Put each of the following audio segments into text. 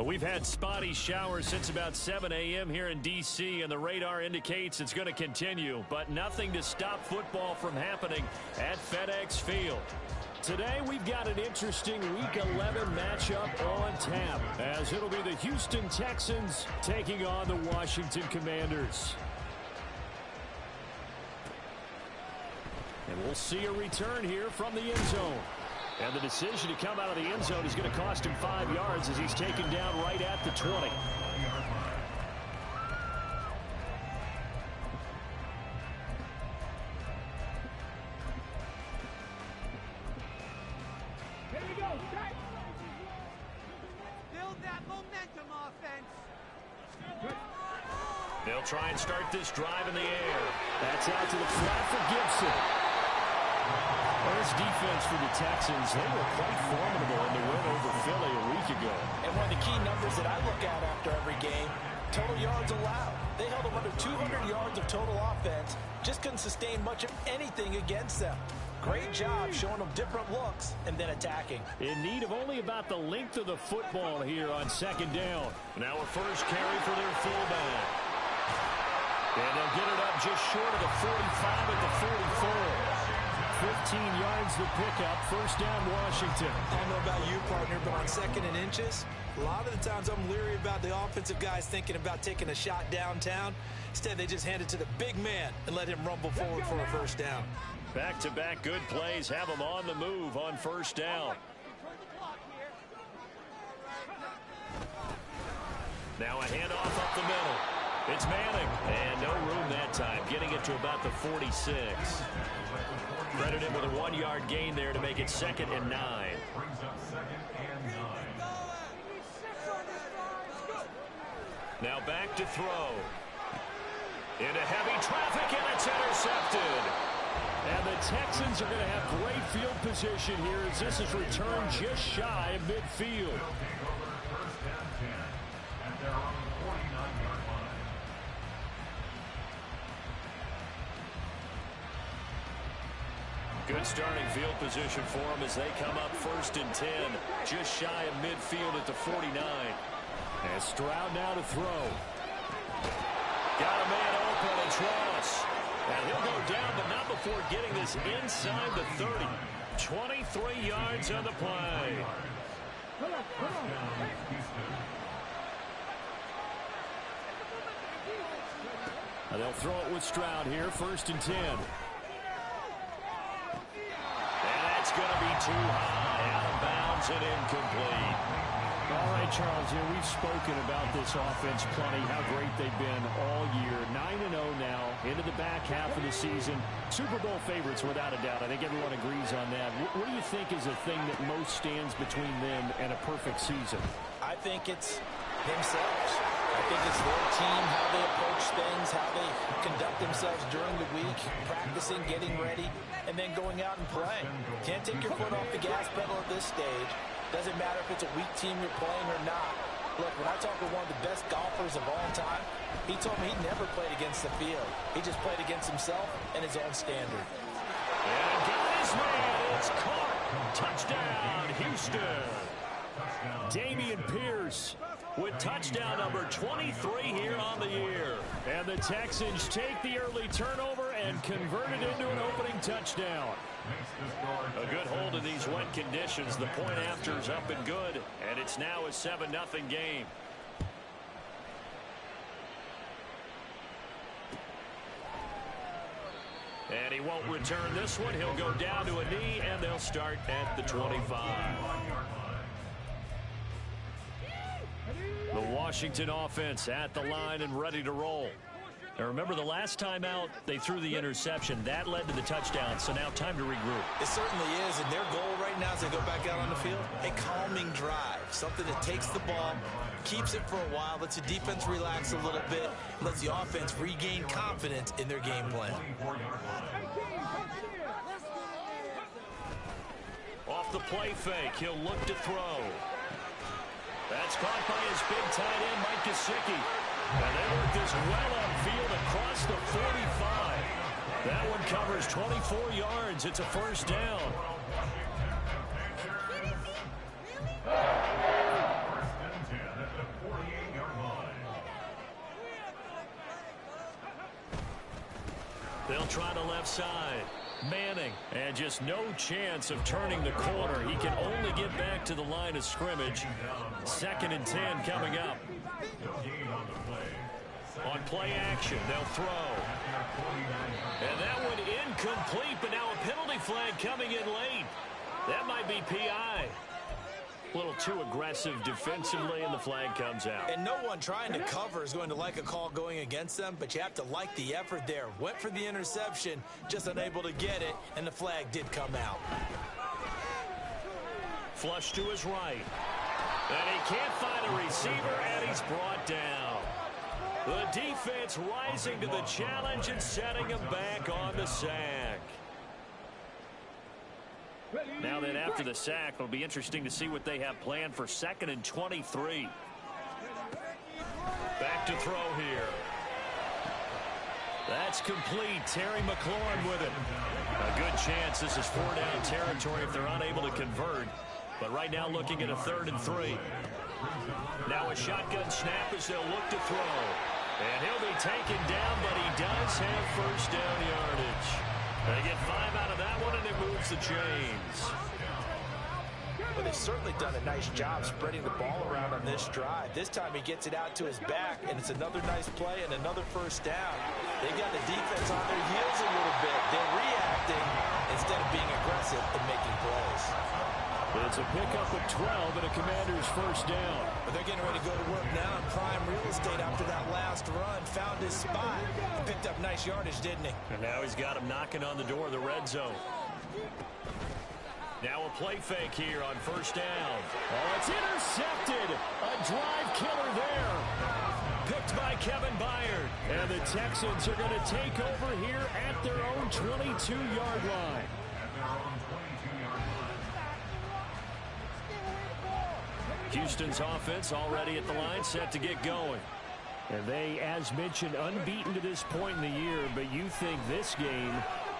We've had spotty showers since about 7 a.m. here in D.C., and the radar indicates it's going to continue, but nothing to stop football from happening at FedEx Field. Today, we've got an interesting Week 11 matchup on tap, as it'll be the Houston Texans taking on the Washington Commanders. And we'll see a return here from the end zone. And the decision to come out of the end zone is going to cost him 5 yards as he's taken down right at the 20. Here we go. Build that momentum, offense. They'll try and start this drive in the air. That's out to the flat for Gibson. Well, this defense for the Texans, they were quite formidable in the win over Philly a week ago. And one of the key numbers that I look at after every game, total yards allowed. They held them under 200 yards of total offense, just couldn't sustain much of anything against them. Great job showing them different looks and then attacking. In need of only about the length of the football here on second down. Now a first carry for their fullback. And they'll get it up just short of the 45 at the 44. 15 yards the pickup, first down Washington. I don't know about you, partner, but on second and inches, a lot of the times I'm leery about the offensive guys thinking about taking a shot downtown. Instead, they just hand it to the big man and let him rumble forward for a first down. Back-to-back good plays have them on the move on first down. Now a handoff up the middle. It's Manning, and no room that time, getting it to about the 46. Credit him with a 1-yard gain there to make it 2nd and 9. Now back to throw. Into heavy traffic, and it's intercepted. And the Texans are going to have great field position here as this is returned just shy of midfield. Good starting field position for them as they come up 1st and 10, just shy of midfield at the 49. And Stroud now to throw. Got a man open, it's Ross. And he'll go down, but not before getting this inside the 30. 23 yards on the play. And they'll throw it with Stroud here, 1st and 10. It's going to be too high, out of bounds and incomplete. All right, Charles, we've spoken about this offense plenty, how great they've been all year. 9-0 now, into the back half of the season. Super Bowl favorites, without a doubt. I think everyone agrees on that. What do you think is the thing that most stands between them and a perfect season? I think it's themselves. I think it's their team, how they approach things, how they conduct themselves during the week, practicing, getting ready, and then going out and playing. Can't take your foot off the gas pedal at this stage. Doesn't matter if it's a weak team you're playing or not. Look, when I talk with one of the best golfers of all time, he told me he never played against the field. He just played against himself and his own standard. And got his man. It's caught. Touchdown, Houston. Damian Pierce with touchdown number 23 here on the year. And the Texans take the early turnover and convert it into an opening touchdown. A good hold in these wet conditions. The point after is up and good, and it's now a 7-0 game. And he won't return this one. He'll go down to a knee, and they'll start at the 25. The Washington offense at the line and ready to roll. Now remember, the last time out, they threw the interception. That led to the touchdown, so now time to regroup. It certainly is, and their goal right now as they go back out on the field, a calming drive. Something that takes the ball, keeps it for a while, lets the defense relax a little bit, lets the offense regain confidence in their game plan. Off the play fake, he'll look to throw. That's caught by his big tight end, Mike Gesicki. And they work this well upfield across the 45. That one covers 24 yards. It's a first down. They'll try the left side. Manning, and just no chance of turning the corner. He can only get back to the line of scrimmage. 2nd and 10 coming up. On play action, they'll throw. And that one incomplete, but now a penalty flag coming in late. That might be PI. A little too aggressive defensively, and the flag comes out. And no one trying to cover is going to like a call going against them, but you have to like the effort there. Went for the interception, just unable to get it, and the flag did come out. Flush to his right. And he can't find a receiver, and he's brought down. The defense rising to the challenge and setting him back on the sack. Now then, after the sack, it'll be interesting to see what they have planned for 2nd and 23. Back to throw here. That's complete. Terry McLaurin with it. A good chance this is 4-down territory if they're unable to convert. But right now looking at a 3rd and 3. Now a shotgun snap as they'll look to throw. And he'll be taken down, but he does have 1st down yardage. They get 5 out of that one, and it moves the chains. Well, they've certainly done a nice job spreading the ball around on this drive. This time he gets it out to his back, and it's another nice play and another 1st down. They got the defense on their heels a little bit. They're reacting instead of being aggressive and making plays. It's a pickup of 12 and a Commander's 1st down. But they're getting ready to go to work now in prime real estate after that last run. Found his spot and picked up nice yardage, didn't he? And now he's got him knocking on the door of the red zone. Now a play fake here on 1st down. Oh, it's intercepted. A drive killer there. Picked by Kevin Byard. And the Texans are going to take over here at their own 22-yard line. Houston's offense already at the line, set to get going. And they, as mentioned, unbeaten to this point in the year, but you think this game,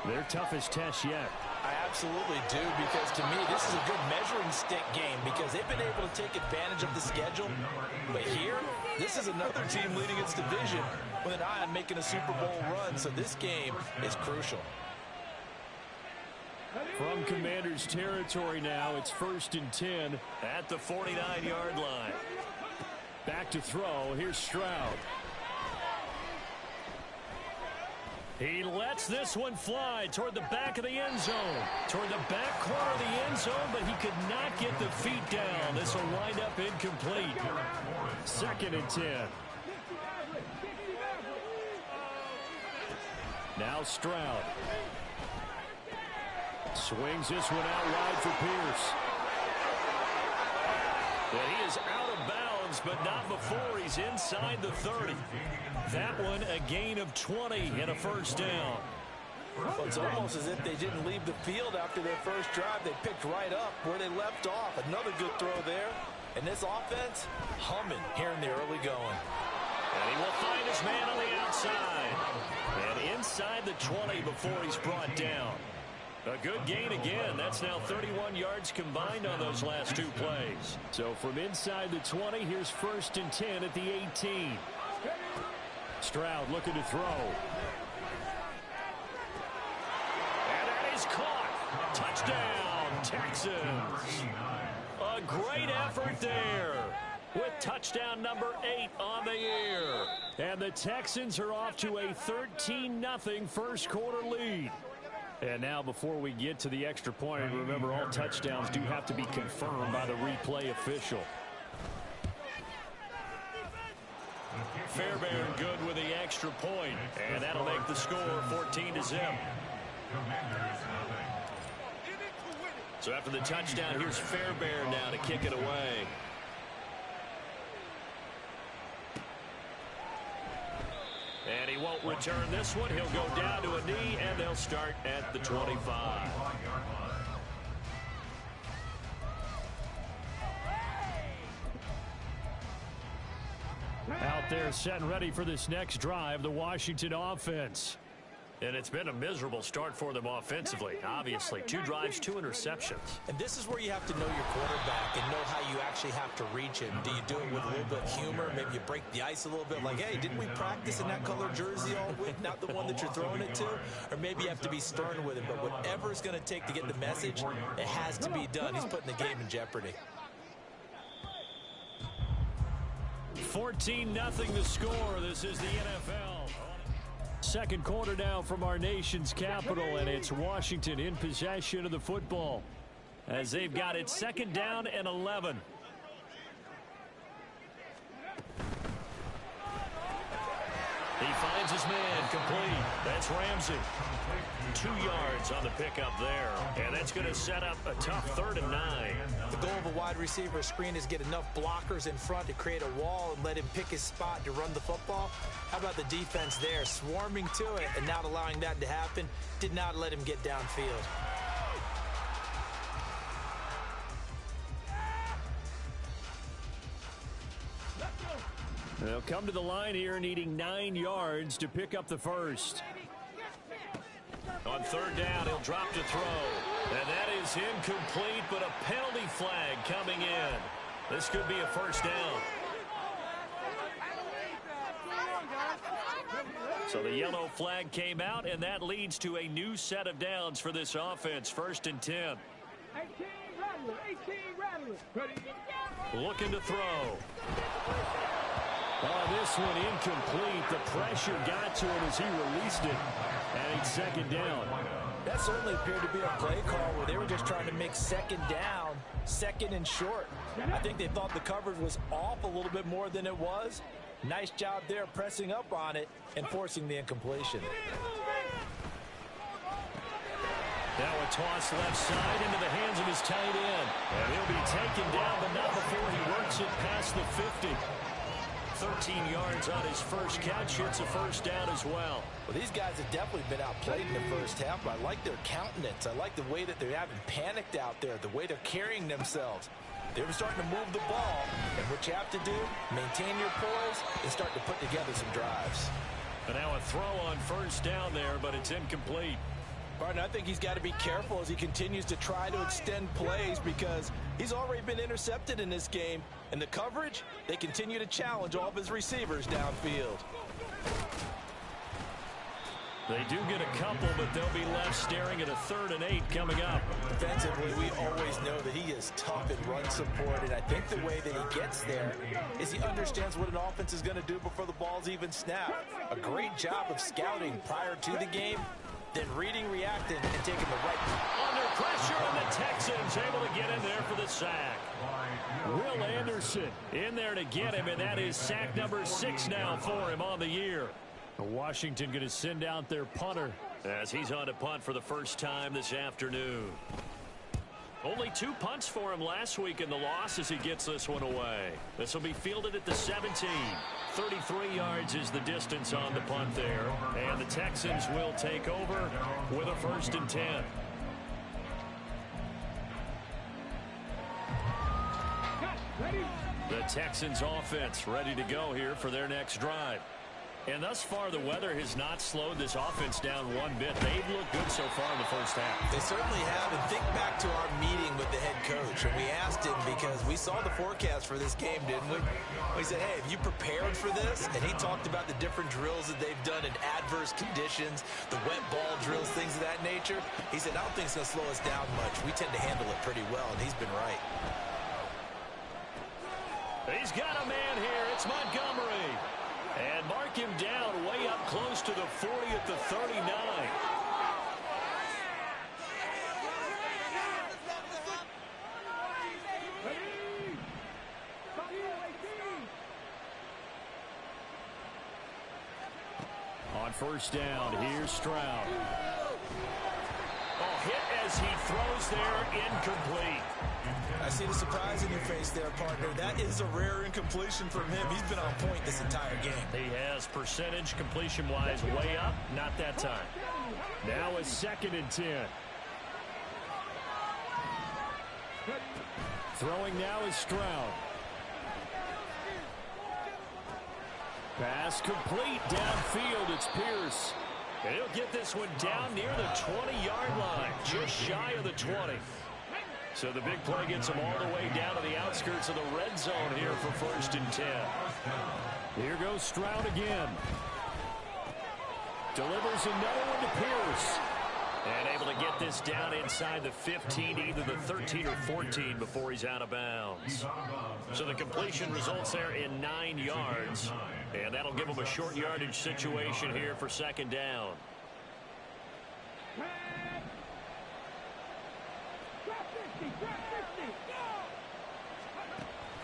their toughest test yet. I absolutely do, because to me, this is a good measuring stick game because they've been able to take advantage of the schedule. But here, this is another team leading its division with an eye on making a Super Bowl run, so this game is crucial. From Commander's territory now, it's 1st and 10 at the 49-yard line. Back to throw. Here's Stroud. He lets this one fly toward the back of the end zone. Toward the back corner of the end zone, but he could not get the feet down. This will wind up incomplete. 2nd and 10. Now Stroud. Swings this one out wide for Pierce. And he is out of bounds, but not before he's inside the 30. That one a gain of 20 and a 1st down. Well, it's almost as if they didn't leave the field after their first drive. They picked right up where they left off. Another good throw there. And this offense, humming here in the early going. And he will find his man on the outside. And inside the 20 before he's brought down. A good gain again. That's now 31 yards combined on those last 2 plays. So from inside the 20, here's 1st and 10 at the 18. Stroud looking to throw. And that is caught. Touchdown, Texans. A great effort there with touchdown number 8 on the year. And the Texans are off to a 13-0 first quarter lead. And now before we get to the extra point, remember all touchdowns do have to be confirmed by the replay official. Fairbairn good with the extra point, and that'll make the score 14-0. So after the touchdown, here's Fairbairn now to kick it away. And he won't return this one. He'll go down to a knee, and they'll start at the 25. Out there set and ready for this next drive, the Washington offense. And it's been a miserable start for them offensively. Obviously, 2 drives, 2 interceptions. And this is where you have to know your quarterback and know how you actually have to reach him. Do you do it with a little bit of humor? Maybe you break the ice a little bit like, hey, didn't we practice in that color jersey all week, not the one that you're throwing it to? Or maybe you have to be stern with him. But whatever it's going to take to get the message, it has to be done. He's putting the game in jeopardy. 14-0 the score. This is the NFL. Second quarter now from our nation's capital, and it's Washington in possession of the football as they've got it 2nd down and 11. He finds his man complete. That's Ramsey. 2 yards on the pickup there, and that's going to set up a tough 3rd and 9. The goal of a wide receiver screen is get enough blockers in front to create a wall and let him pick his spot to run the football. How about the defense there, swarming to it and not allowing that to happen? Did not let him get downfield. They'll come to the line here needing 9 yards to pick up the first. On 3rd down, he'll drop to throw. And that is incomplete, but a penalty flag coming in. This could be a 1st down. So the yellow flag came out, and that leads to a new set of downs for this offense. 1st and 10. 18 Rattler. Looking to throw. Oh, this one incomplete. The pressure got to him as he released it. And it's 2nd down. That certainly appeared to be a play call where they were just trying to make 2nd down, 2nd and short. I think they thought the coverage was off a little bit more than it was. Nice job there pressing up on it and forcing the incompletion. Now a toss left side into the hands of his tight end. And he'll be taken down, but not before he works it past the 50. 13 yards on his first catch. Hits a 1st down as well. Well, these guys have definitely been outplayed in the first half, but I like their countenance. I like the way that they haven't panicked out there, the way they're carrying themselves. They're starting to move the ball, and what you have to do, maintain your poise and start to put together some drives. And now a throw on 1st down there, but it's incomplete. Barton, I think he's got to be careful as he continues to try to extend plays because he's already been intercepted in this game. And the coverage, they continue to challenge all of his receivers downfield. They do get a couple, but they'll be left staring at a 3rd and 8 coming up. Defensively, we always know that he is tough in run support, and I think the way that he gets there is he understands what an offense is going to do before the ball's even snapped. A great job of scouting prior to the game, then reading, reacting, and taking the right. Under pressure, and the Texans able to get in there for the sack. Will Anderson in there to get him, and that is sack number 6 now for him on the year. Washington going to send out their punter as he's on to punt for the first time this afternoon. Only 2 punts for him last week in the loss as he gets this one away. This will be fielded at the 17. 33 yards is the distance on the punt there. And the Texans will take over with a 1st and 10. The Texans offense ready to go here for their next drive. And thus far, the weather has not slowed this offense down one bit. They've looked good so far in the first half. They certainly have. And think back to our meeting with the head coach. And we asked him because we saw the forecast for this game, didn't we? We said, hey, have you prepared for this? And he talked about the different drills that they've done in adverse conditions, the wet ball drills, things of that nature. He said, I don't think it's going to slow us down much. We tend to handle it pretty well, and he's been right. He's got a man here. It's Montgomery. And mark him down way up close to the 40 at the 39. On 1st down, here's Stroud. Oh, hit as he throws there, incomplete. I see the surprise in your face there, partner. That is a rare incompletion from him. He's been on point this entire game. He has percentage completion-wise way up. Not that time. Now a 2nd and 10. Throwing now is Stroud. Pass complete downfield. It's Pierce. And he'll get this one down near the 20-yard line, just shy of the 20. So the big play gets him all the way down to the outskirts of the red zone here for 1st and 10. Here goes Stroud again. Delivers another one to Pierce. And able to get this down inside the 15, either the 13 or 14 before he's out of bounds. So the completion results there in 9 yards. And that'll give him a short yardage situation here for 2nd down.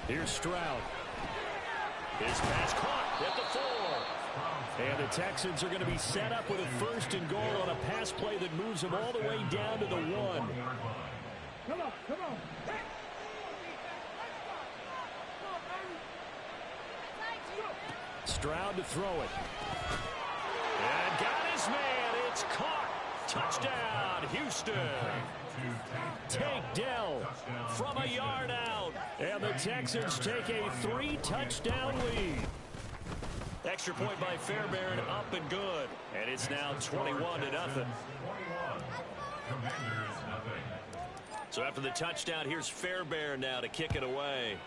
Here's Stroud. His pass caught at the 4. And the Texans are going to be set up with a 1st and goal on a pass play that moves them all the way down to the 1. Come on, come on. Stroud to throw it. And got his man. It's caught. Touchdown, Houston. Takedown from a yard out. And the Texans take a 3-touchdown lead. Extra point by Fairbairn, up and good. And it's now 21-0. So after the touchdown, here's Fairbairn now to kick it away.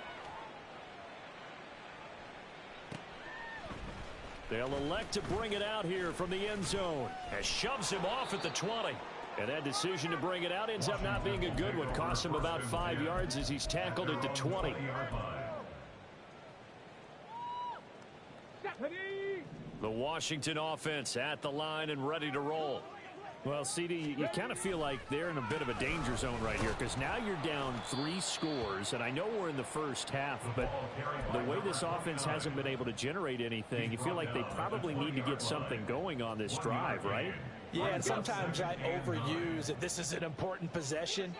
They'll elect to bring it out here from the end zone. As shoves him off at the 20. And that decision to bring it out ends up not being a good one. Costs him about 5 yards as he's tackled at the 20. The Washington offense at the line and ready to roll. Well, CD, you kind of feel like they're in a bit of a danger zone right here because now you're down 3 scores, and I know we're in the first half, but the way this offense hasn't been able to generate anything, you feel like they probably need to get something going on this drive, right? Yeah, and sometimes I overuse that this is an important possession.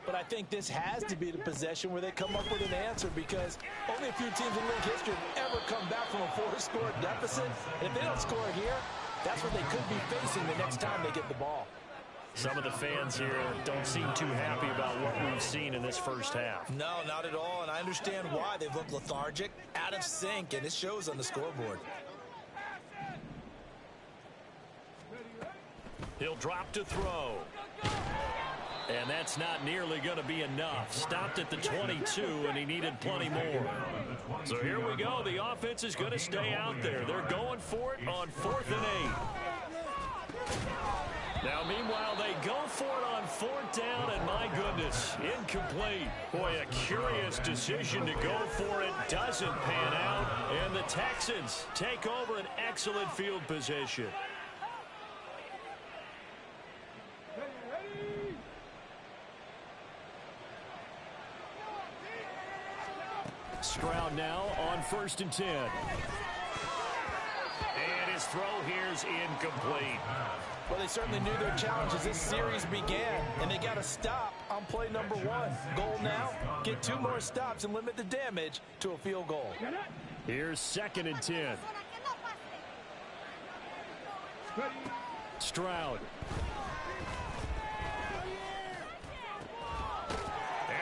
But I think this has to be the possession where they come up with an answer because only a few teams in league history have ever come back from a 4-score deficit. And if they don't score here, that's what they could be facing the next time they get the ball. Some of the fans here don't seem too happy about what we've seen in this first half. No, not at all, and I understand why. They've looked lethargic, out of sync, and it shows on the scoreboard. He'll drop to throw. And that's not nearly going to be enough. Stopped at the 22, and he needed plenty more. So here we go. The offense is going to stay out there. They're going for it on 4th and 8. Now, meanwhile, they go for it on 4th down, and my goodness, incomplete. Boy, a curious decision to go for it. Doesn't pan out, and the Texans take over an excellent field position. Stroud now on 1st and 10. And his throw here's incomplete. Well, they certainly knew their challenge as this series began, and they got to stop on play number 1. Goal now, get 2 more stops and limit the damage to a field goal. Here's 2nd and 10. Stroud.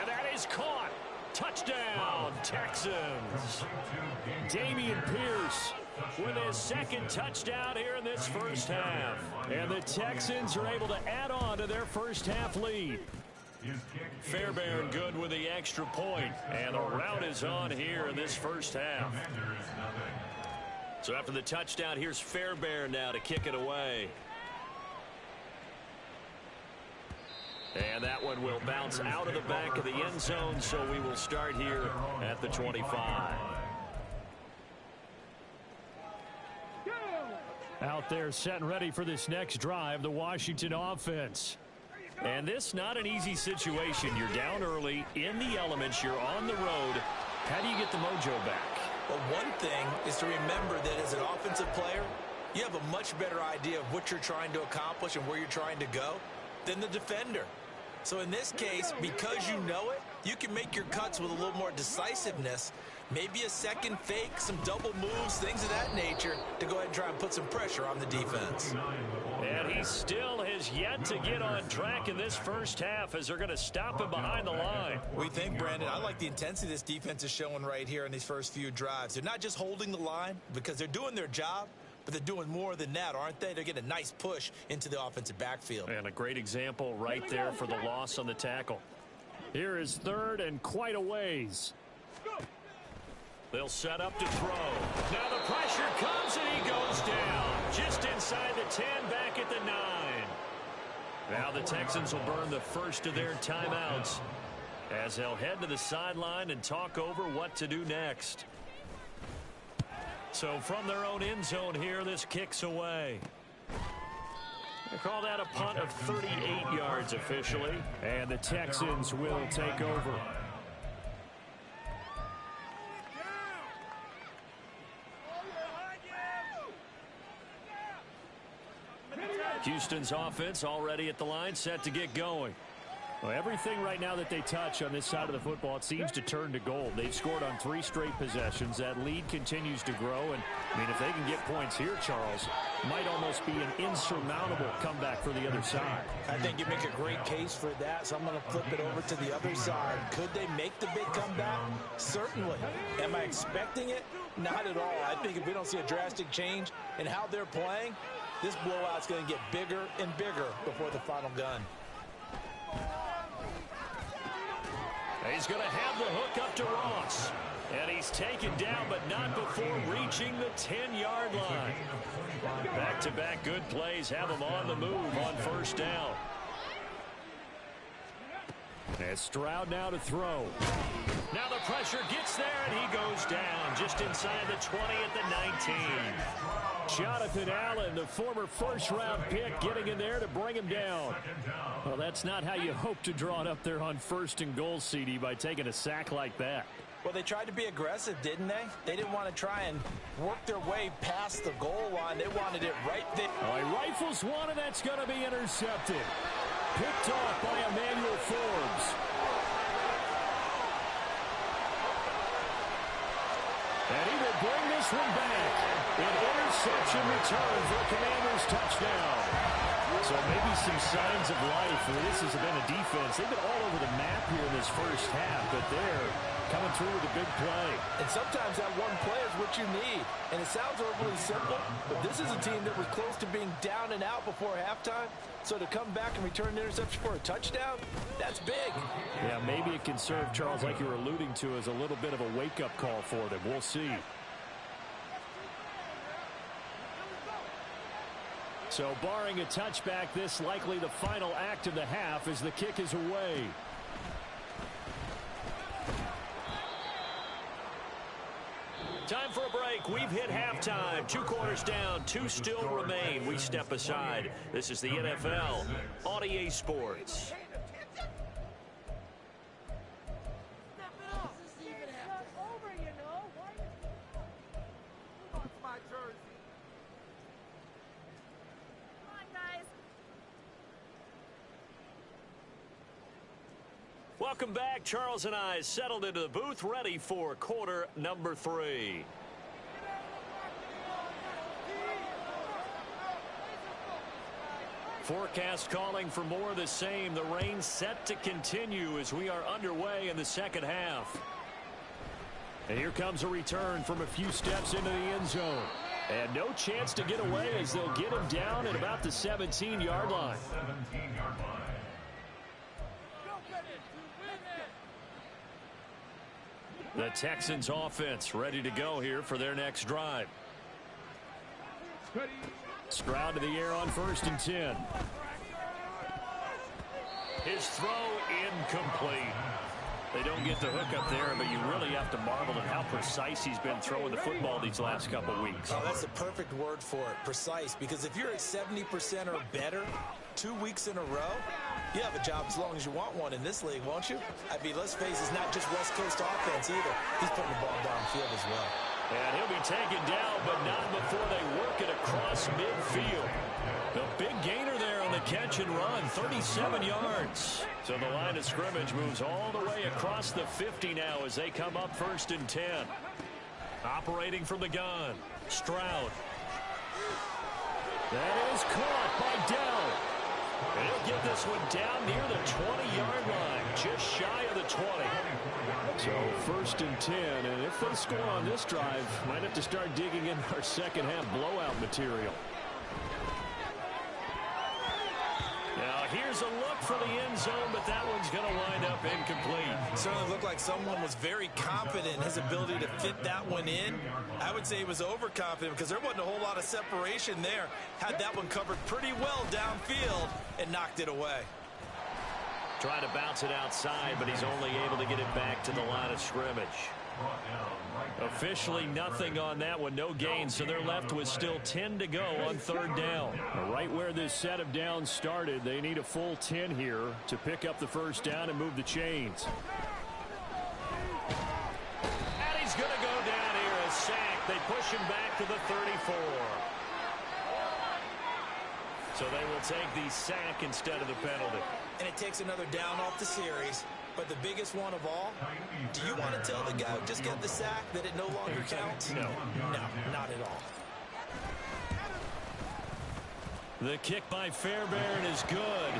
And that is caught. Touchdown, Texans. Dameon Pierce with his 2nd touchdown here in this first half. And the Texans are able to add on to their first half lead. Fairbairn good with the extra point. And the rout is on here in this first half. So after the touchdown, here's Fairbairn now to kick it away. And that one will bounce out of the back of the end zone, so we will start here at the 25. Out there set and ready for this next drive, the Washington offense. And this not an easy situation. You're down early, in the elements, you're on the road. How do you get the mojo back? Well, one thing is to remember that as an offensive player, you have a much better idea of what you're trying to accomplish and where you're trying to go than the defender. So in this case, because you know it, you can make your cuts with a little more decisiveness, maybe a second fake, some double moves, things of that nature to go ahead and try and put some pressure on the defense. And he still has yet to get on track in this first half as they're going to stop him behind the line. We think, Brandon, I like the intensity this defense is showing right here in these first few drives. They're not just holding the line because they're doing their job, but they're doing more than that, aren't they? They're getting a nice push into the offensive backfield. And a great example right there for the loss on the tackle. Here is third and quite a ways. They'll set up to throw. Now the pressure comes and he goes down. Just inside the 10, back at the 9. Now the Texans will burn the first of their timeouts as they'll head to the sideline and talk over what to do next. So from their own end zone here, this kicks away. They call that a punt of 38 yards officially. And the Texans will take over. Houston's offense already at the line, set to get going. Well, everything right now that they touch on this side of the football, it seems to turn to gold. They've scored on 3 straight possessions. That lead continues to grow. And, I mean, if they can get points here, Charles, might almost be an insurmountable comeback for the other side. I think you make a great case for that, so I'm going to flip it over to the other side. Could they make the big comeback? Certainly. Am I expecting it? Not at all. I think if we don't see a drastic change in how they're playing, this blowout's going to get bigger and bigger before the final gun. He's going to have the hook up to Ross. And he's taken down, but not before reaching the 10-yard line. Back-to-back good plays have him on the move on first down. And Stroud now to throw. Now the pressure gets there, and he goes down just inside the 20 at the 19. Jonathan Allen, the former first-round pick, getting in there to bring him down. Well, that's not how you hope to draw it up there on first and goal, CD, by taking a sack like that. Well, they tried to be aggressive, didn't they? They didn't want to try and work their way past the goal line. They wanted it right there. All right, rifles one, and that's going to be intercepted. Picked off by Emmanuel Forbes. And he will bring this one back. An interception return for a Commanders touchdown. So maybe some signs of life where this has been a defense. They've been all over the map here in this first half, but they're coming through with a big play. And sometimes that one play is what you need. And it sounds overly simple, but this is a team that was close to being down and out before halftime. So to come back and return an interception for a touchdown, that's big. Yeah, maybe it can serve, Charles, like you were alluding to, as a little bit of a wake-up call for them. We'll see. So barring a touchback, this likely the final act of the half as the kick is away. Time for a break. We've hit halftime. 2 quarters down, 2 still remain. We step aside. This is the NFL on EA Sports. Welcome back. Charles and I settled into the booth, ready for quarter number 3. Forecast calling for more of the same. The rain set to continue as we are underway in the second half. And here comes a return from a few steps into the end zone. And no chance to get away as they'll get him down at about the 17-yard line. The Texans offense ready to go here for their next drive. Stroud to the air on 1st and 10. His throw incomplete. They don't get the hook up there, but you really have to marvel at how precise he's been throwing the football these last couple weeks. Oh, that's the perfect word for it, precise, because if you're at 70% or better 2 weeks in a row, you have a job as long as you want one in this league, won't you? I mean, let's face it, it's not just West Coast offense either. He's putting the ball downfield as well. And he'll be taken down, but not before they work it across midfield. The big gainer there on the catch and run, 37 yards. So the line of scrimmage moves all the way across the 50 now as they come up 1st and 10. Operating from the gun, Stroud. That is caught by Dell. And he'll get this one down near the 20-yard line, just shy of the 20. So 1st and 10, and if they score on this drive, might have to start digging in our second-half blowout material. Now here's a look for the end zone, but that one's going to wind up incomplete. Certainly looked like someone was very confident in his ability to fit that one in. I would say he was overconfident because there wasn't a whole lot of separation there. Had that one covered pretty well downfield and knocked it away. Trying to bounce it outside, but he's only able to get it back to the line of scrimmage. Officially nothing on that one, no gain, so they're left with still 10 to go on 3rd down. Right where this set of downs started, they need a full 10 here to pick up the 1st down and move the chains. And he's going to go down here, a sack. They push him back to the 34. So they will take the sack instead of the penalty. And it takes another down off the series. But the biggest one of all, do you want to tell the guy who just got the sack that it no longer counts? No. No, not at all. The kick by Fairbairn is good.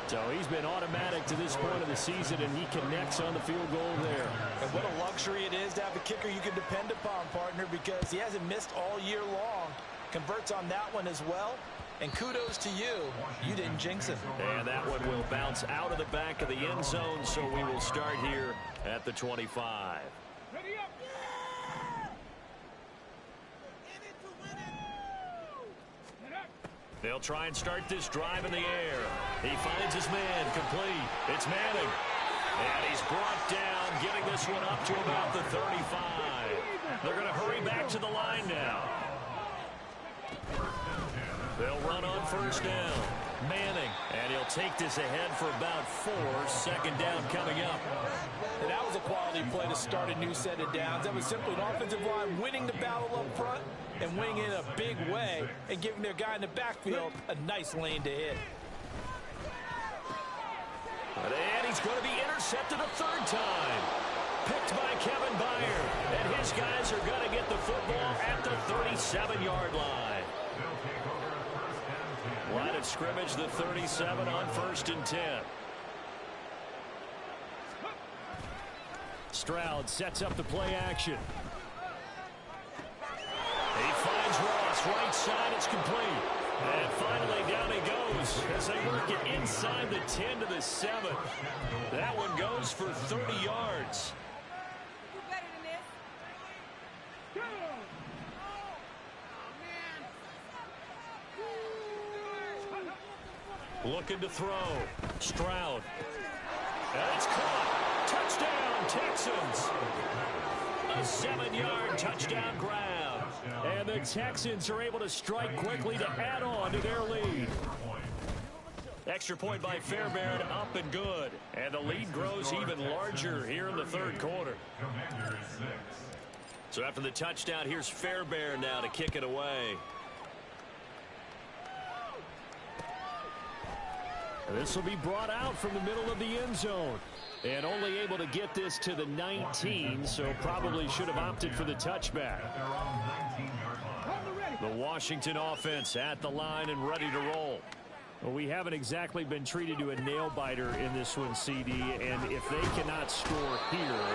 So he's been automatic to this point of the season, and he connects on the field goal there. And what a luxury it is to have a kicker you can depend upon, partner, because he hasn't missed all year long. Converts on that one as well. And kudos to you. You didn't jinx it. And that one will bounce out of the back of the end zone, so we will start here at the 25. Ready up. They'll try and start this drive in the air. He finds his man, complete. It's Madden. And he's brought down, getting this one up to about the 35. They're going to hurry back to the line now. They'll run on 1st down. Manning, and he'll take this ahead for about 4. 2nd down coming up. And that was a quality play to start a new set of downs. That was simply an offensive line winning the battle up front and winning in a big way and giving their guy in the backfield a nice lane to hit. And he's going to be intercepted a 3rd time. Picked by Kevin Byard. And his guys are going to get the football at the 37-yard line. Line of scrimmage, the 37 on 1st and 10. Stroud sets up the play action. He finds Ross, right side, it's complete. And finally down he goes as they work it inside the 10 to the 7. That one goes for 30 yards. Looking to throw. Stroud. And it's caught. Touchdown, Texans. A 7-yard touchdown grab. And the Texans are able to strike quickly to add on to their lead. Extra point by Fairbairn, up and good. And the lead grows even larger here in the 3rd quarter. So after the touchdown, here's Fairbairn now to kick it away. This will be brought out from the middle of the end zone. And only able to get this to the 19, so probably should have opted for the touchback. The Washington offense at the line and ready to roll. Well, we haven't exactly been treated to a nail-biter in this one, CD, and if they cannot score here,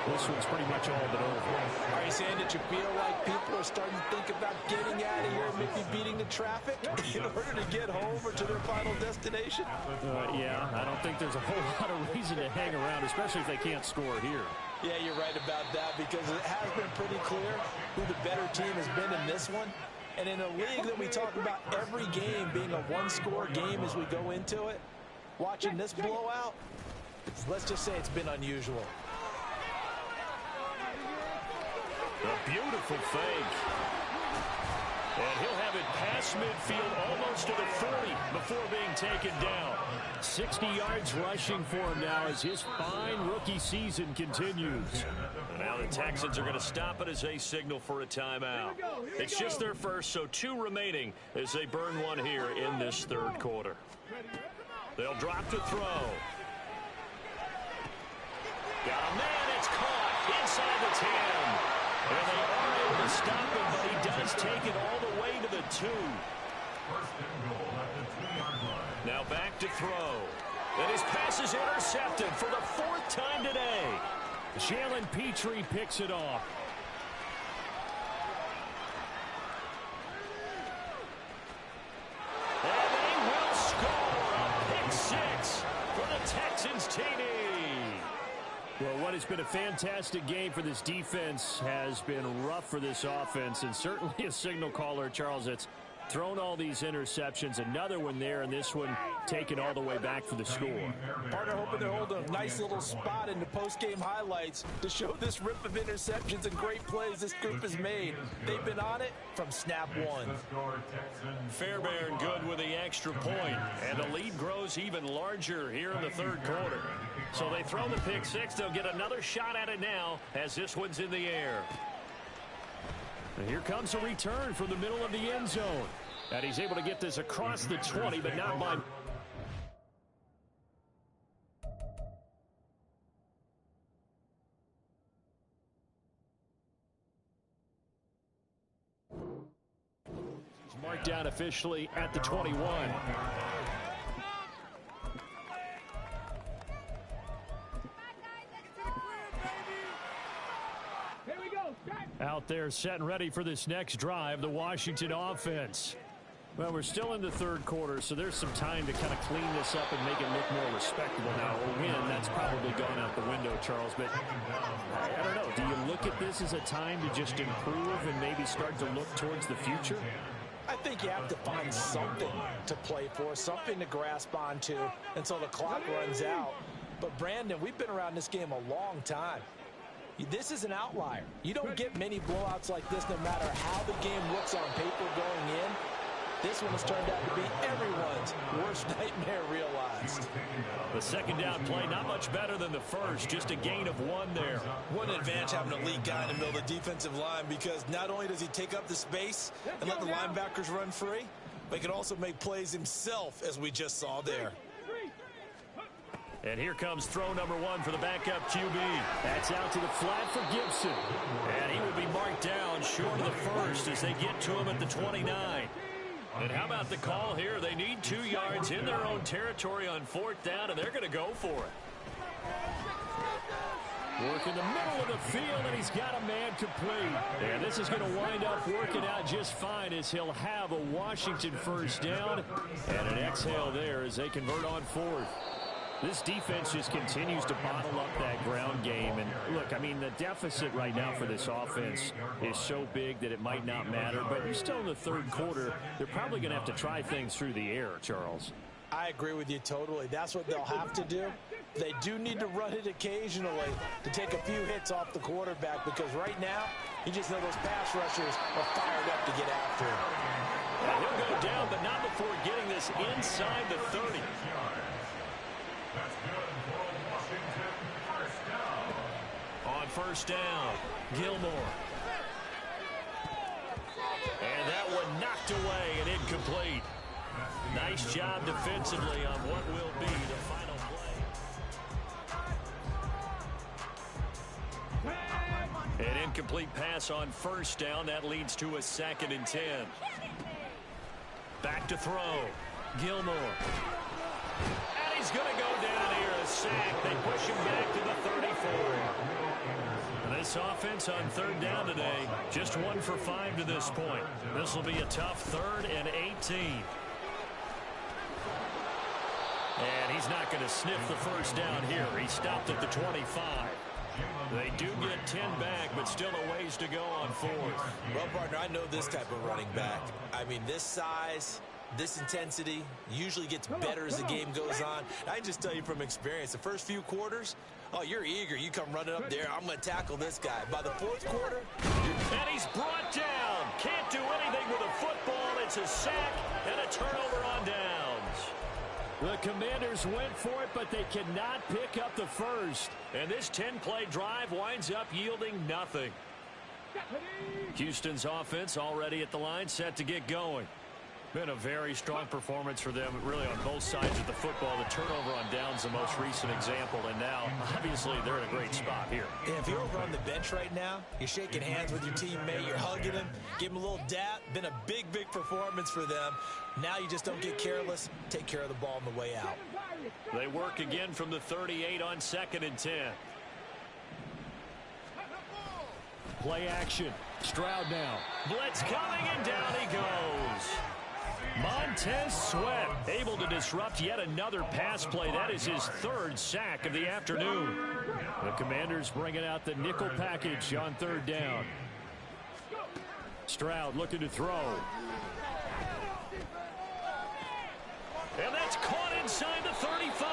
this one's pretty much all but over. Are you saying that you feel like people are starting to think about getting out of here and maybe beating the traffic in order to get home or to their final destination? Yeah, I don't think there's a whole lot of reason to hang around, especially if they can't score here. Yeah, you're right about that because it has been pretty clear who the better team has been in this one. And in a league that we talk about every game being a one-score game as we go into it, watching this blowout, let's just say it's been unusual. A beautiful fake. And he'll have it past midfield almost to the 40 before being taken down. 60 yards rushing for him now as his fine rookie season continues. Now the Texans are going to stop it as they signal for a timeout. It's just their first, so 2 remaining as they burn one here in this 3rd quarter. They'll drop to throw. Got a man, it's caught inside the 10. And they are able to stop him, but he does take it all the way to the 2. Now back to throw. And his pass is intercepted for the 4th time today. Jalen Petrie picks it off. And they will score a pick 6 for the Texans TD. Well, what has been a fantastic game for this defense has been rough for this offense, and certainly a signal caller, Charles, that's thrown all these interceptions. Another one there, and this one taken all the way back for the score. Partner hoping to hold a nice little spot in the post-game highlights to show this rip of interceptions and great plays this group has made. They've been on it from snap one. Fairbairn good with the extra point, and the lead grows even larger here in the 3rd quarter. So they throw the pick 6. They'll get another shot at it now as this one's in the air. And here comes a return from the middle of the end zone. And he's able to get this across the 20, but not by... He's marked down officially at the 21. Out there set and ready for this next drive, the Washington offense. Well, we're still in the 3rd quarter, so there's some time to kind of clean this up and make it look more respectable now. A win, that's probably gone out the window, Charles, but I don't know. Do you look at this as a time to just improve and maybe start to look towards the future? I think you have to find something to play for, something to grasp onto until the clock runs out. But, Brandon, we've been around this game a long time. This is an outlier. You don't get many blowouts like this no matter how the game looks on paper going in. This one has turned out to be everyone's worst nightmare realized. The 2nd down play, not much better than the first, just a gain of 1 there. What an advantage having a lead guy in the middle of the defensive line, because not only does he take up the space and let the linebackers run free, but he can also make plays himself, as we just saw there. And here comes throw number 1 for the backup QB. That's out to the flat for Gibson. And he will be marked down short of the first as they get to him at the 29. And how about the call here? They need 2 yards in their own territory on 4th down, and they're going to go for it. Work in the middle of the field, and he's got a man complete. And this is going to wind up working out just fine as he'll have a Washington 1st down. And an exhale there as they convert on 4th. This defense just continues to bottle up that ground game. And look, I mean, the deficit right now for this offense is so big that it might not matter. But you're still in the 3rd quarter. They're probably going to have to try things through the air, Charles. I agree with you totally. That's what they'll have to do. They do need to run it occasionally to take a few hits off the quarterback, because right now, you just know those pass rushers are fired up to get after him. And he'll go down, but not before getting this inside the 30. On 1st down, Gilmore. And that one knocked away and incomplete. Nice job defensively on what will be the final play. An incomplete pass on 1st down. That leads to a 2nd and 10. Back to throw. Gilmore. And he's going to go down here, a sack. They push him back to the 34. This offense on 3rd down today, just 1 for 5 to this point. This will be a tough 3rd and 18. And he's not going to sniff the 1st down here. He stopped at the 25. They do get 10 back, but still a ways to go on 4th. Well, partner, I know this type of running back. I mean, this size, this intensity usually gets better as the game goes on. I just tell you from experience, the first few quarters, oh, you're eager. You come running up there. I'm going to tackle this guy. By the 4th quarter, and he's brought down. Can't do anything with a football. It's a sack and a turnover on downs. The Commanders went for it, but they cannot pick up the first. And this 10-play drive winds up yielding nothing. Houston's offense already at the line, set to get going. Been a very strong performance for them, really, on both sides of the football. The turnover on downs, the most recent example, and now, obviously, they're in a great spot here. Yeah, if you're over on the bench right now, you're shaking hands with your teammate, you're hugging him, give him a little dap. Been a big, big performance for them. Now you just don't get careless. Take care of the ball on the way out. They work again from the 38 on 2nd and 10. Play action. Stroud now. Blitz coming, and down he goes. Montez Sweat able to disrupt yet another pass play. That is his 3rd sack of the afternoon. The Commanders bringing out the nickel package on 3rd down. Stroud looking to throw. And that's caught inside the 35.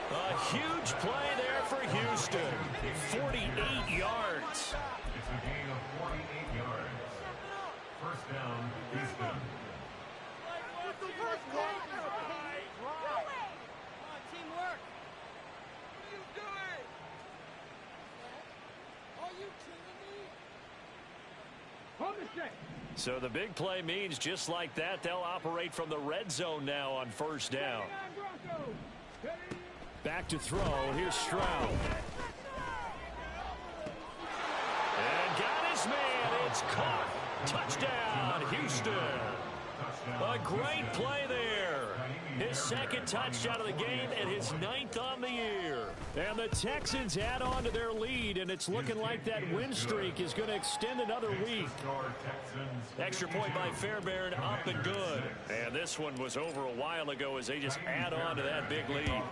A huge play there for Houston. 48 yards. It's a gain of 48 yards. First down, Houston. Teamwork. What are you doing? Are you kidding me? So the big play means just like that, they'll operate from the red zone now on 1st down. Back to throw. Here's Stroud. And got his man. It's caught. Touchdown, Houston. A great play there. His 2nd touchdown of the game and his 9th on the year. And the Texans add on to their lead, and it's looking like that win streak is going to extend another week. Extra point by Fairbairn, up and good. And this one was over a while ago as they just add on to that big lead.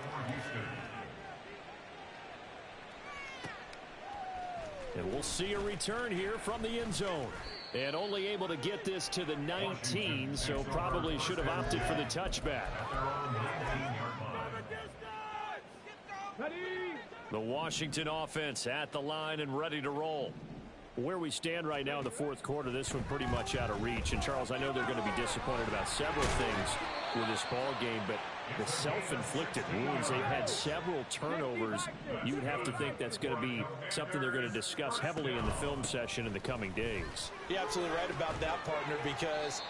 And we'll see a return here from the end zone. And only able to get this to the 19, so probably should have opted for the touchback. The Washington offense at the line and ready to roll. Where we stand right now in the 4th quarter, this one pretty much out of reach. And, Charles, I know they're going to be disappointed about several things with this ball game, but the self-inflicted wounds, they've had several turnovers. You would have to think that's going to be something they're going to discuss heavily in the film session in the coming days. You're absolutely right about that, partner, because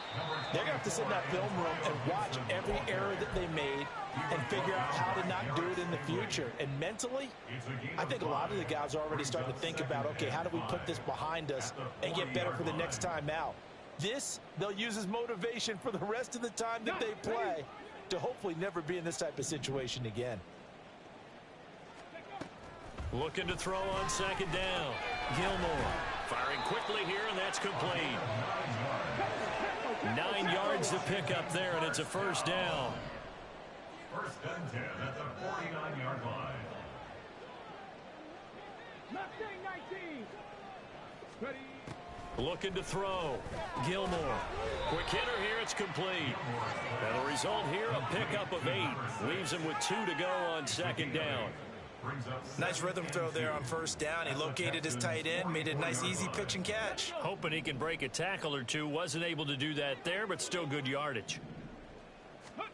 they're going to have to sit in that film room and watch every error that they made and figure out how to not do it in the future. And mentally, I think a lot of the guys are already starting to think about, okay, how do we put this behind us and get better for the next time out? This, they'll use as motivation for the rest of the time that they play to hopefully never be in this type of situation again. Looking to throw on 2nd down. Gilmore firing quickly here, and that's complete. 9 yards to pick up there, and it's a 1st down. 1st and 10 at the 49-yard line. Looking to throw. Gilmore. Quick hitter here. It's complete. And the result here, a pickup of 8. Leaves him with 2 to go on 2nd down. Nice rhythm throw there on 1st down. He located his tight end, made it a nice, easy pitch and catch. Hoping he can break a tackle or two. Wasn't able to do that there, but still good yardage. On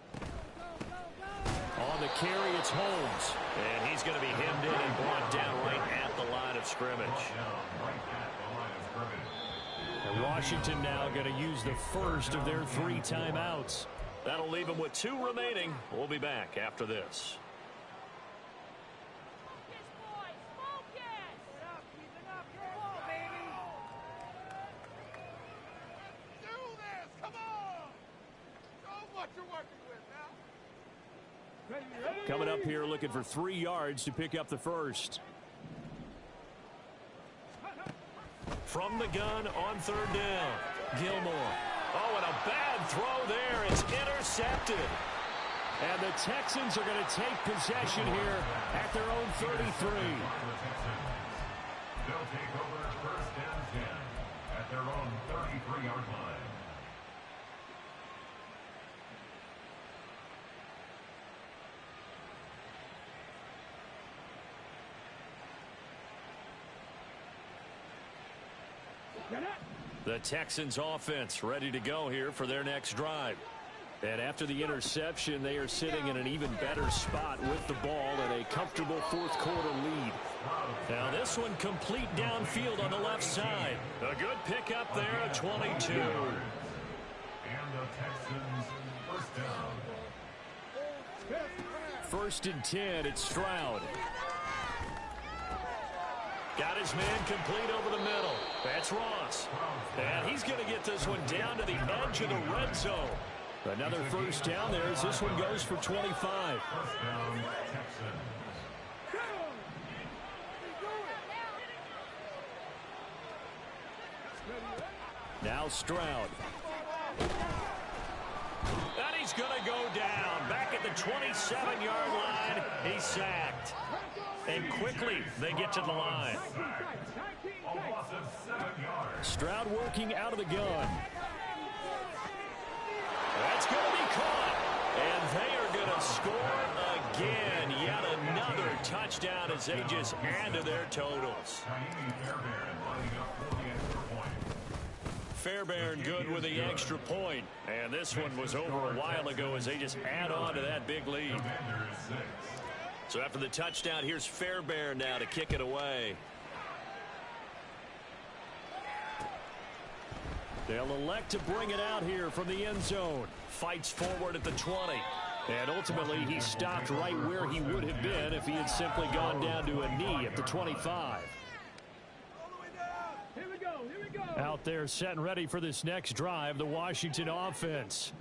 the carry, it's Holmes. And he's going to be hemmed in and brought down right at the line of scrimmage. And Washington now going to use the first of their 3 timeouts. That'll leave them with 2 remaining. We'll be back after this. Coming up here looking for 3 yards to pick up the first. From the gun on 3rd down. Gilmore. Oh, and a bad throw there. It's intercepted. And the Texans are going to take possession here at their own 33. They'll take over 1st and 10 at their own 33-yard line. The Texans offense ready to go here for their next drive. And after the interception, they are sitting in an even better spot with the ball and a comfortable 4th quarter lead. Now this one complete downfield on the left side. A good pickup there at 22. And the Texans. First down. 1st and 10, it's Stroud. Got his man complete over the middle. That's Ross. And he's going to get this one down to the edge of the red zone. Another first down there as this one goes for 25. First down, Texans. Now Stroud. And he's going to go down. Back at the 27-yard line. He's sacked. And quickly they get to the line. A loss of 7 yards. Stroud working out of the gun. That's going to be caught. And they are going to score again. Yet another touchdown as they just add to their totals. Fairbairn good with the extra point. And this one was over a while ago as they just add on to that big lead. So after the touchdown, here's Fairbairn now to kick it away. They'll elect to bring it out here from the end zone. Fights forward at the 20. And ultimately, he stopped right where he would have been if he had simply gone down to a knee at the 25. Here we go. Out there set and ready for this next drive, the Washington offense.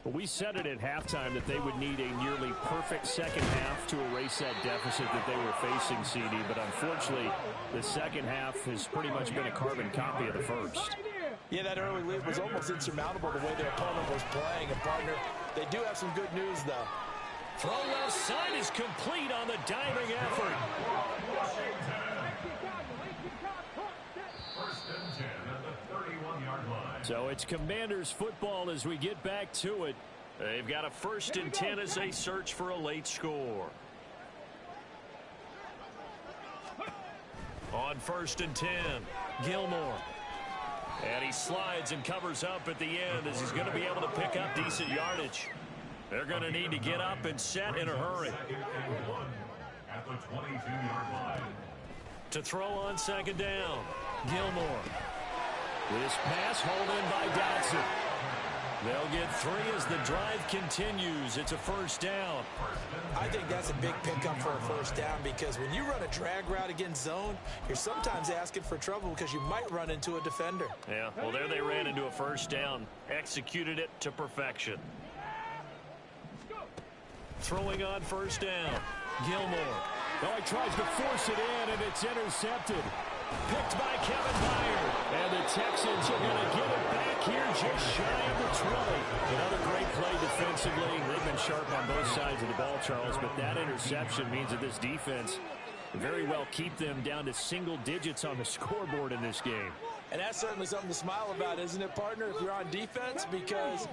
But we said it at halftime that they would need a nearly perfect second half to erase that deficit that they were facing, CD. But unfortunately, the second half has pretty much been a carbon copy of the first. Yeah, that early lead was almost insurmountable the way their opponent was playing. And, partner, they do have some good news, though. Throw left side is complete on the diving effort. First and 10 at the 31-yard line. So it's Commanders football as we get back to it. They've got a 1st and 10 as they search for a late score. On 1st and 10, Gilmore. And he slides and covers up at the end as he's going to be able to pick up decent yardage. They're going to need to get up and set in a hurry. At the 22-yard line. To throw on 2nd down, Gilmore. This pass hauled in by Dotson. They'll get 3 as the drive continues. It's a 1st down. I think that's a big pickup for a 1st down because when you run a drag route against zone, you're sometimes asking for trouble because you might run into a defender. Yeah, well, there they ran into a 1st down. Executed it to perfection. Throwing on 1st down, Gilmore. Oh, he tries to force it in, and it's intercepted. Picked by Kevin Byard. And the Texans are going to get it back here just shy of the 20. Another great play defensively. They've been sharp on both sides of the ball, Charles, but that interception means that this defense very well keep them down to single digits on the scoreboard in this game. And that's certainly something to smile about, isn't it, partner, if you're on defense? Because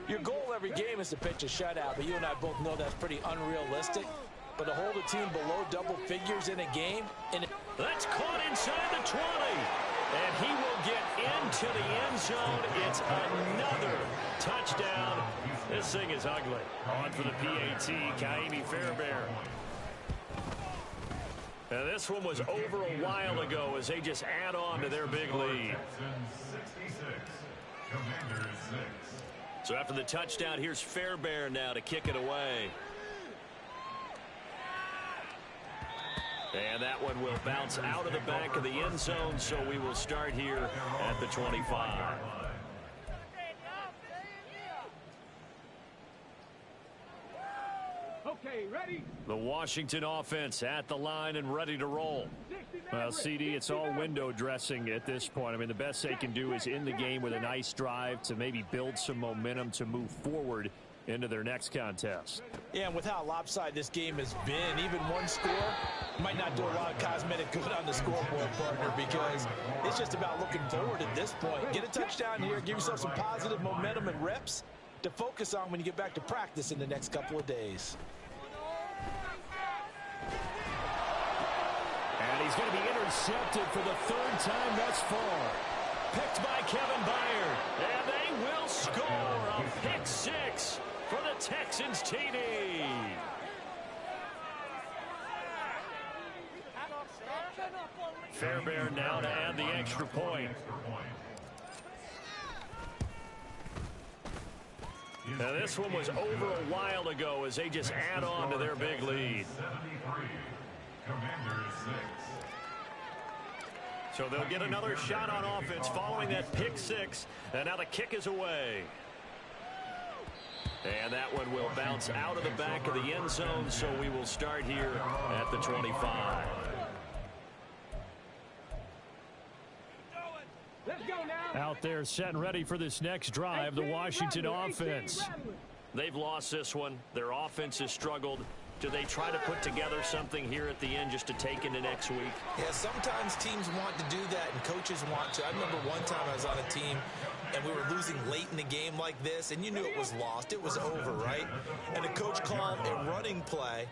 your goal every game is to pitch a shutout, but you and I both know that's pretty unrealistic. But to hold a team below double figures in a game, that's caught inside the 20. And he will get into the end zone. It's another touchdown. This thing is ugly. On for the PAT, Kaimi Fairbairn. And this one was over a while ago as they just add on to their big lead. So after the touchdown, here's Fairbairn now to kick it away. And that one will bounce out of the back of the end zone, so we will start here at the 25. Okay, ready? The Washington offense at the line and ready to roll. Well, CD, it's all window dressing at this point. I mean, the best they can do is end the game with a nice drive to maybe build some momentum to move forward into their next contest. Yeah, and with how lopsided this game has been, even one score might not do a lot of cosmetic good on the scoreboard, partner, because it's just about looking forward at this point. Get a touchdown here, give yourself some positive momentum and reps to focus on when you get back to practice in the next couple of days. And he's going to be intercepted for the 3rd time thus far. Picked by Kevin Byard. And they will score a pick 6 for the Texans TD. Fairbairn now to add the extra point. Now, this one was over a while ago as they just add on to their big lead. 73. Commanders 6. So they'll get another shot on offense following that pick six. And now the kick is away. And that one will bounce out of the back of the end zone, so we will start here at the 25. Let's go now. Out there set and ready for this next drive, the Washington offense. They've lost this one. Their offense has struggled. Do they try to put together something here at the end just to take into next week? Yeah, sometimes teams want to do that and coaches want to. I remember one time I was on a team and we were losing late in the game like this, and you knew it was lost. It was over, right? And the coach called a running play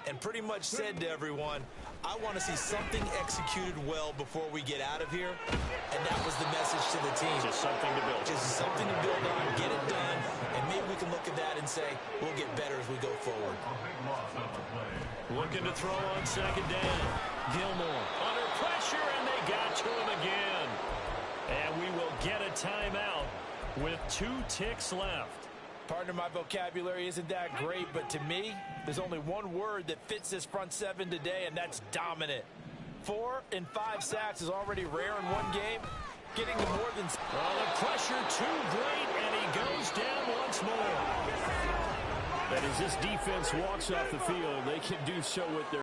and pretty much said to everyone, I want to see something executed well before we get out of here. And that was the message to the team. Just something to build. Just something to build on, get it done, and maybe we can look at that and say, we'll get better as we go forward. Looking to throw on second down. Gilmore under pressure, and they got to him again. And we will get a timeout with 2 ticks left. Partner, my vocabulary isn't that great, but to me, there's only one word that fits this front seven today, and that's dominant. 4 and 5 sacks is already rare in one game. Getting to more than... Oh, the pressure too great, and he goes down once more. And as this defense walks off the field, they can do so with their